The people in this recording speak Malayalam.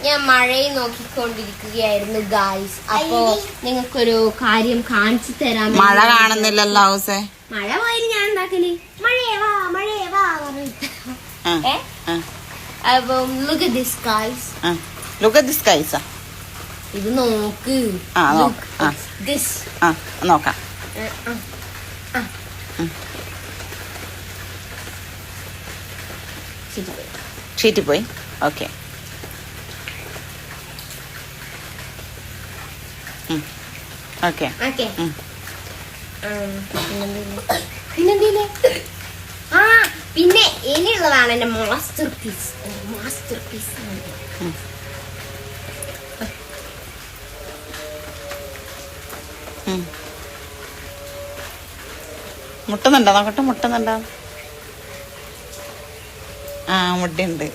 ഞാൻ മഴയെ നോക്കിക്കൊണ്ടിരിക്കുകയായിരുന്നു ഗായ്സ്. അപ്പോ നിങ്ങൾക്കൊരു കാര്യം കാണിച്ചു തരാൻ. മഴ കാണുന്നില്ലല്ലോ ഹൗസേ. മഴ പോയി ഞാൻ എന്താക്കല് മഴയെ വാ പറഞ്ഞിട്ട്. അപ്പം look at this guys. Look at this guys. ഇത് നോക്ക്. This. നോക്കാം. ഷീറ്റ് പോയി. ഓക്കെ. ഓക്കെ. പിന്നെന്തില്ലേ? പിന്നെ ഇനിയുള്ളതാണ് എന്റെ മാസ്റ്റർ പീസ്. മുട്ടുന്നുണ്ടോ നോക്കട്ടെ. മുട്ടുന്നുണ്ടോ? മുട്ടുണ്ട്.